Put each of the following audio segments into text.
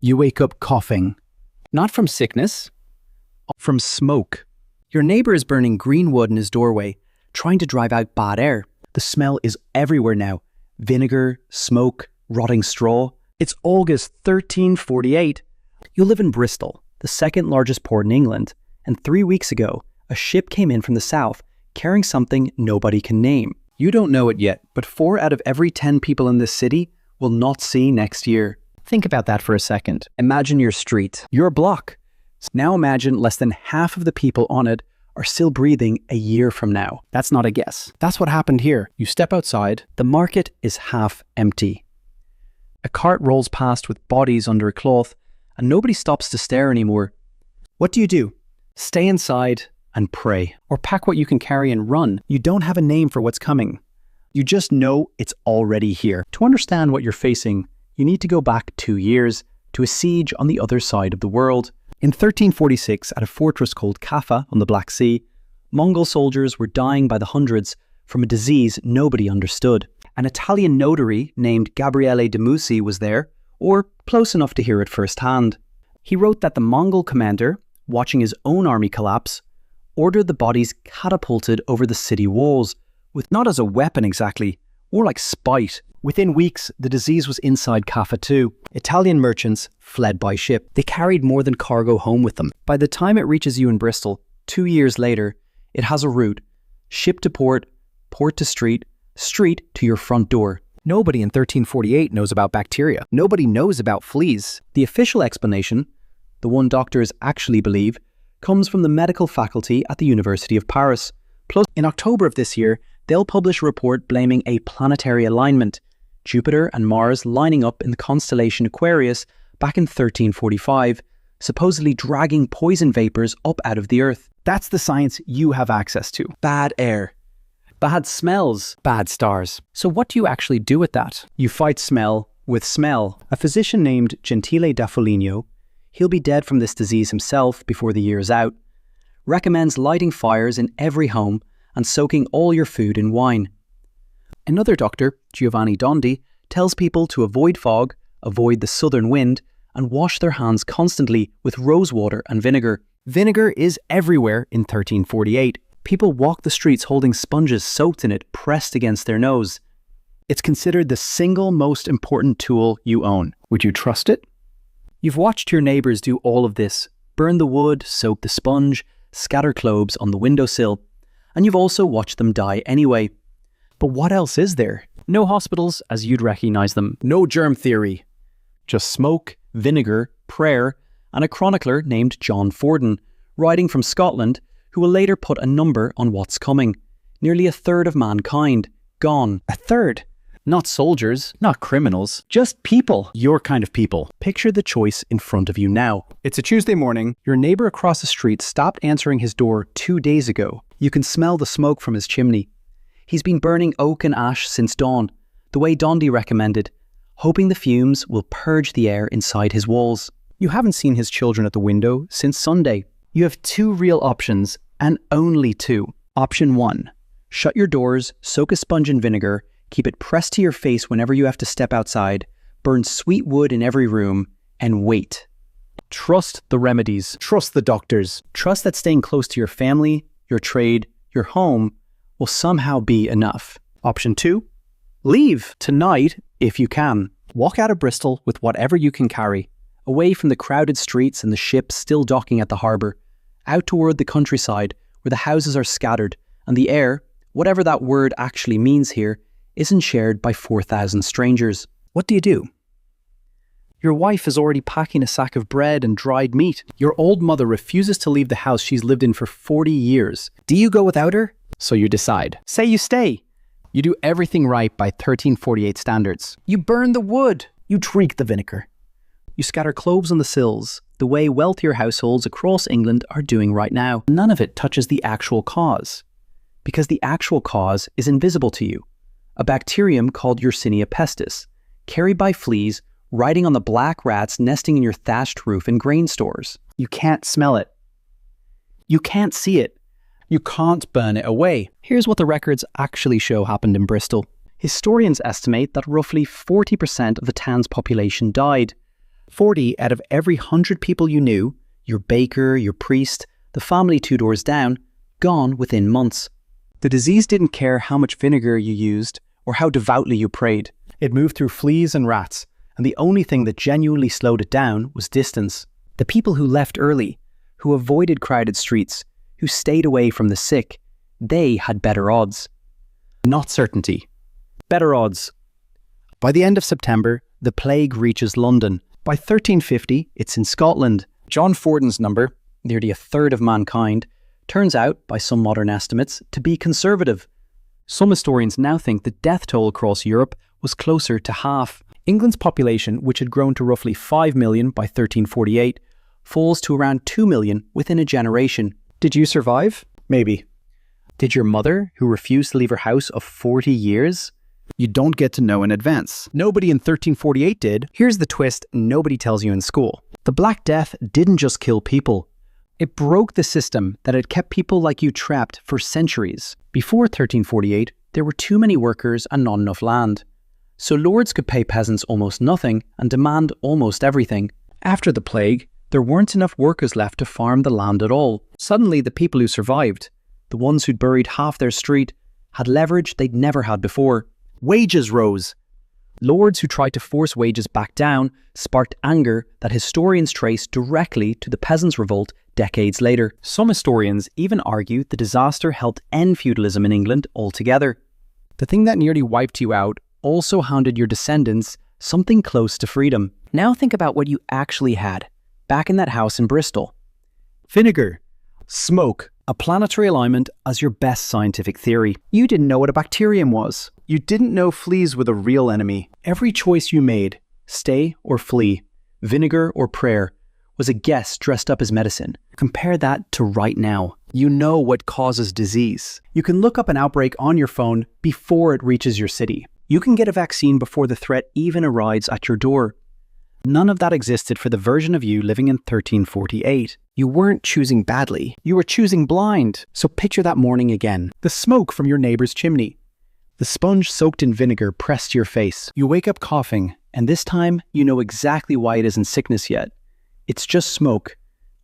You wake up coughing. Not from sickness, from smoke. Your neighbor is burning green wood in his doorway, trying to drive out bad air. The smell is everywhere now. Vinegar, smoke, rotting straw. It's August 1348. You live in Bristol, the second largest port in England, and 3 weeks ago, a ship came in from the south, carrying something nobody can name. You don't know it yet, but 4 out of every 10 people in this city will not see next year. Think about that for a second. Imagine your street, your block. Now imagine less than half of the people on it are still breathing a year from now. That's not a guess. That's what happened here. You step outside, the market is half empty. A cart rolls past with bodies under a cloth, and nobody stops to stare anymore. What do? Stay inside and pray, or pack what you can carry and run. You don't have a name for what's coming. You just know it's already here. To understand what you're facing, you need to go back 2 years to a siege on the other side of the world. In 1346, at a fortress called Kaffa on the Black Sea, Mongol soldiers were dying by the hundreds from a disease nobody understood. An Italian notary named Gabriele de Musi was there, or close enough to hear it firsthand. He wrote that the Mongol commander, watching his own army collapse, ordered the bodies catapulted over the city walls, with not as a weapon exactly, more like spite. Within weeks, the disease was inside Kaffa too. Italian merchants fled by ship. They carried more than cargo home with them. By the time it reaches you in Bristol, 2 years later, it has a route: ship to port, port to street, street to your front door. Nobody in 1348 knows about bacteria. Nobody knows about fleas. The official explanation, the one doctors actually believe, comes from the medical faculty at the University of Paris. Plus, in October of this year, they'll publish a report blaming a planetary alignment, Jupiter and Mars lining up in the constellation Aquarius back in 1345, supposedly dragging poison vapors up out of the Earth. That's the science you have access to. Bad air, bad smells, bad stars. So what do you actually do with that? You fight smell with smell. A physician named Gentile da Foligno, he'll be dead from this disease himself before the year is out, recommends lighting fires in every home and soaking all your food in wine. Another doctor, Giovanni Dondi, tells people to avoid fog, avoid the southern wind, and wash their hands constantly with rosewater and vinegar. Vinegar is everywhere in 1348. People walk the streets holding sponges soaked in it pressed against their nose. It's considered the single most important tool you own. Would you trust it? You've watched your neighbours do all of this: burn the wood, soak the sponge, scatter cloves on the windowsill, and you've also watched them die anyway. But what else is there? No hospitals as you'd recognise them. No germ theory. Just smoke, vinegar, prayer, and a chronicler named John Forden, writing from Scotland, who will later put a number on what's coming. Nearly a third of mankind. Gone. A third. Not soldiers, not criminals, just people. Your kind of people. Picture the choice in front of you now. It's a Tuesday morning. Your neighbour across the street stopped answering his door 2 days ago. You can smell the smoke from his chimney. He's been burning oak and ash since dawn, the way Dondi recommended, hoping the fumes will purge the air inside his walls. You haven't seen his children at the window since Sunday. You have 2 real options, and only 2. Option 1. Shut your doors, soak a sponge in vinegar, keep it pressed to your face whenever you have to step outside, burn sweet wood in every room, and wait. Trust the remedies. Trust the doctors. Trust that staying close to your family, your trade, your home will somehow be enough. Option 2. Leave tonight if you can. Walk out of Bristol with whatever you can carry, away from the crowded streets and the ships still docking at the harbour, out toward the countryside where the houses are scattered and the air, whatever that word actually means here, isn't shared by 4,000 strangers. What do? Your wife is already packing a sack of bread and dried meat. Your old mother refuses to leave the house she's lived in for 40 years. Do you go without her? So you decide. Say you stay. You do everything right by 1348 standards. You burn the wood. You drink the vinegar. You scatter cloves on the sills, the way wealthier households across England are doing right now. None of it touches the actual cause, because the actual cause is invisible to you. A bacterium called Yersinia pestis, carried by fleas, riding on the black rats nesting in your thatched roof in grain stores. You can't smell it. You can't see it. You can't burn it away. Here's what the records actually show happened in Bristol. Historians estimate that roughly 40% of the town's population died, 40 out of every 100 people you knew, your baker, your priest, the family 2 doors down, gone within months. The disease didn't care how much vinegar you used or how devoutly you prayed. It moved through fleas and rats, and the only thing that genuinely slowed it down was distance. The people who left early, who avoided crowded streets, who stayed away from the sick, they had better odds. Not certainty. Better odds. By the end of September, the plague reaches London. By 1350, it's in Scotland. John Forden's number, nearly a third of mankind, turns out, by some modern estimates, to be conservative. Some historians now think the death toll across Europe was closer to half. England's population, which had grown to roughly 5 million by 1348, falls to around 2 million within a generation. Did you survive? Maybe. Did your mother, who refused to leave her house of 40 years? You don't get to know in advance. Nobody in 1348 did. Here's the twist nobody tells you in school. The Black Death didn't just kill people. It broke the system that had kept people like you trapped for centuries. Before 1348, there were too many workers and not enough land. So lords could pay peasants almost nothing and demand almost everything. After the plague, there weren't enough workers left to farm the land at all. Suddenly, the people who survived, the ones who'd buried half their street, had leverage they'd never had before. Wages rose. Lords who tried to force wages back down sparked anger that historians trace directly to the peasants' revolt decades later. Some historians even argue the disaster helped end feudalism in England altogether. The thing that nearly wiped you out also handed your descendants something close to freedom. Now think about what you actually had back in that house in Bristol. Vinegar, smoke, a planetary alignment as your best scientific theory. You didn't know what a bacterium was. You didn't know fleas were the real enemy. Every choice you made, stay or flee, vinegar or prayer, was a guess dressed up as medicine. Compare that to right now. You know what causes disease. You can look up an outbreak on your phone before it reaches your city. You can get a vaccine before the threat even arrives at your door. None of that existed for the version of you living in 1348. You weren't choosing badly. You were choosing blind. So picture that morning again. The smoke from your neighbor's chimney. The sponge soaked in vinegar pressed to your face. You wake up coughing, and this time you know exactly why it isn't sickness yet. It's just smoke,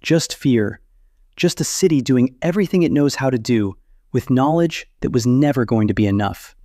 just fear, just a city doing everything it knows how to do with knowledge that was never going to be enough.